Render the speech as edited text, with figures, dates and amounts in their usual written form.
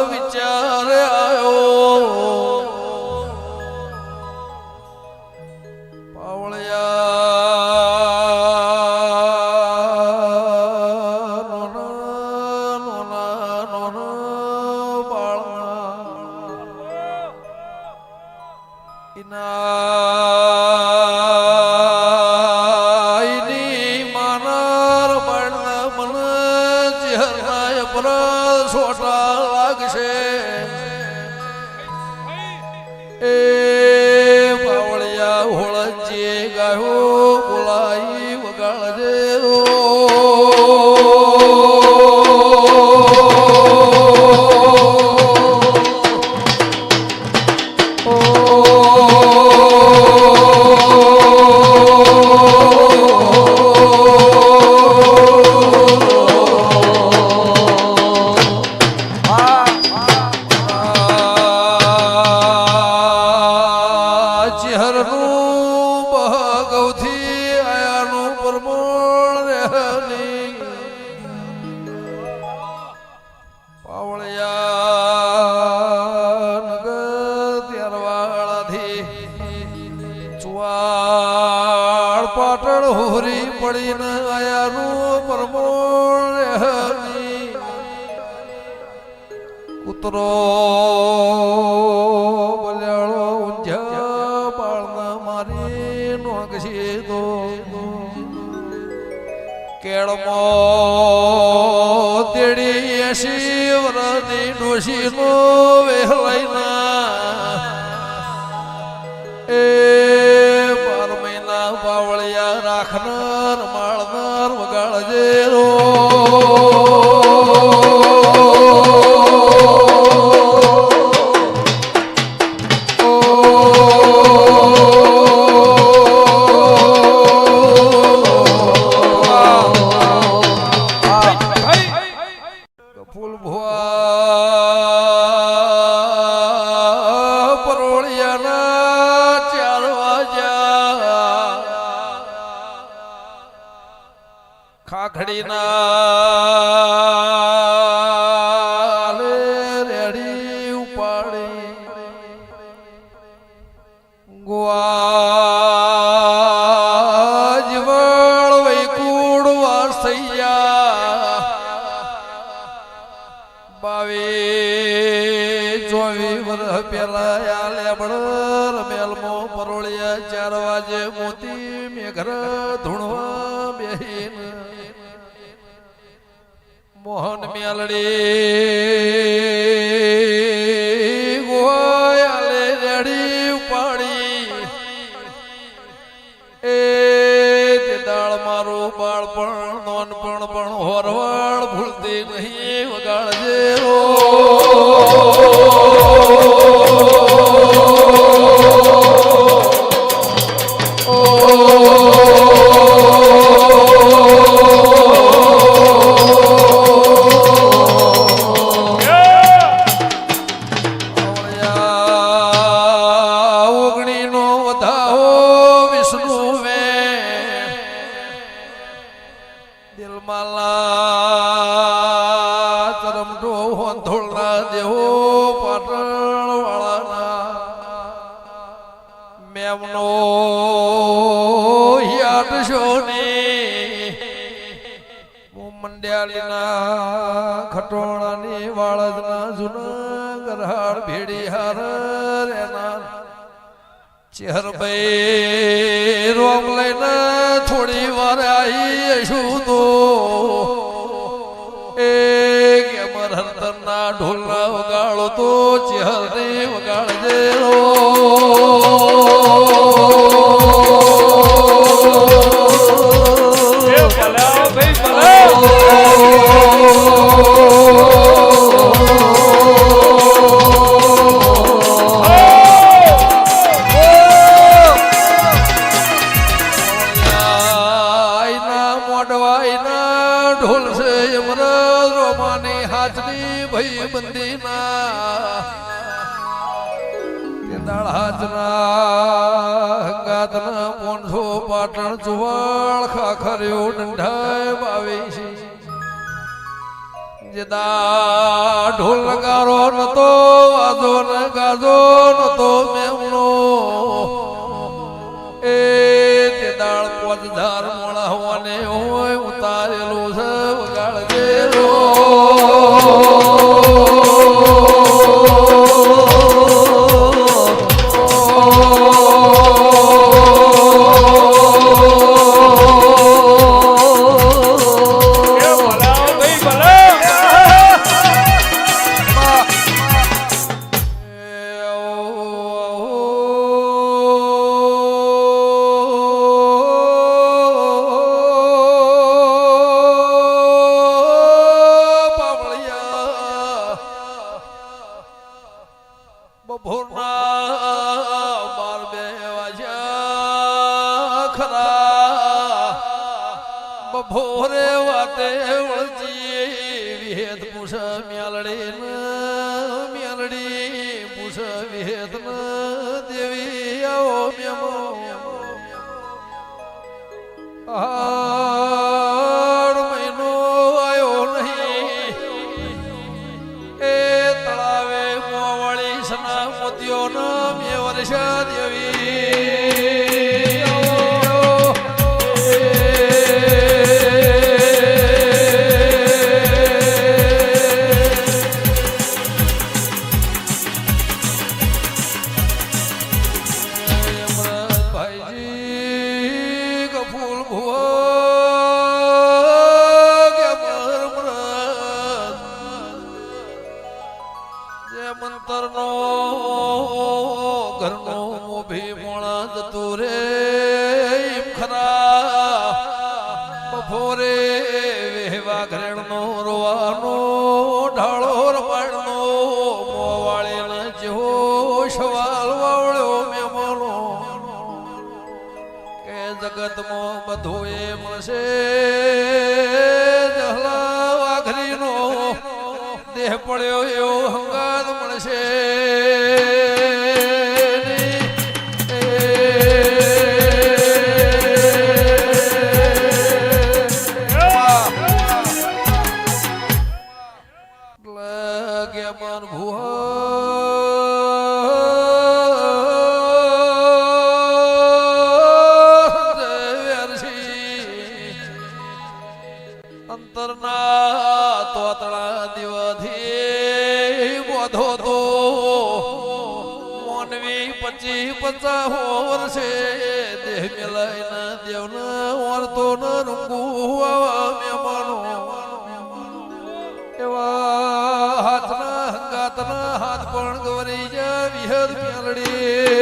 વિચાર આવ્યો છોટા લાગશે એ પાવળિયા હોળજે ગાયો બોલાઈ વગાડજે પાટણ હોરી પડીને આયાનું પરમોણ કૂતરો બલ્યાળો ઊંઝા બાળના મારી નોગશી દો કેળમો તેડી 80 વરની ડોશીનો વહેલાઈના એ પાવળિયા રાખનાર માળનાર વગાડજે રો ફૂલ ભુવા પરોળિયાના 4 વાગ્યા ખાખડીના રેડી ઉપાડી ગોવાજવળ વૈકુળ વાસૈયા 22-24 વર્ષ પેલા આ લેબડ રમેલમો પરોળિયા 4 વાગે મોતી મેઘર ધૂણવા બેહીન મોહન મેલડી ગોયાલે રેડી ઉપાડી એ તે દાળ મારું બાળપણ નોનપણ પણ હોરવાળ ભૂલતી નહીં વગાડજે દિલમાલા ચરમડો હોંધોળના દેવો પાટણ વાળાના મેમનો યાદ શોની મંડ્યાળીના ખટોણાની વાળજના જૂના ગરહાડ ભેડી હાર રેના ચેહરભાઈ રોમ લઈને થોડી વાર આવી શું તો એ કેમર હરતરના ઢોલના વગાડો તો ચેહરને વગાડજે ઢોલ છે યમરાજ રોમાની હાજરી ભાઈ બંદીના દાળ હાજના હંગાતના પોંઢો પાટણ ચુવાળ ખાખર્યો ડંઢાય બાવીસી જેદા ઢોલ નગારો નતો વાજો ને ગાજો નતો મેમનો એ તે દાળ પોચ ધાર મોળા હોવાને હોય ઉતારેલું છે વગાડજેલો બપોરે વાતે વળજી વિહેત પૂછ મ્યાલડી પૂછ વિહેત દેવી આવો મેમો આડ મહિનો આયો નહીં એ તળાવે મોવાળી સના મોતીઓ મે વર્ષા દેવી મંતરનો ઘરનો મોભી મોણા જતું રે ખરા બપોરે વેવા ઘરેણનો રોવાનો ઢાળો રમાડનો મોવાળે જેવો સવાલ વાવળ્યો મેમનો કે જગતમાં બધું એ મળશે જહલા વાઘરીનો દેહ પડ્યો એવો હંગાત મળશે અંતરના તોતળા દિવથી બોધો તો મોનવી 25-50 વર્ષે દેહ મેલાઈને દેવના વર્તો ન રૂંગુ મેમાનો એવા હાથના હંગાતના હાથ પણ ગવરી જા વિહદ મેલડી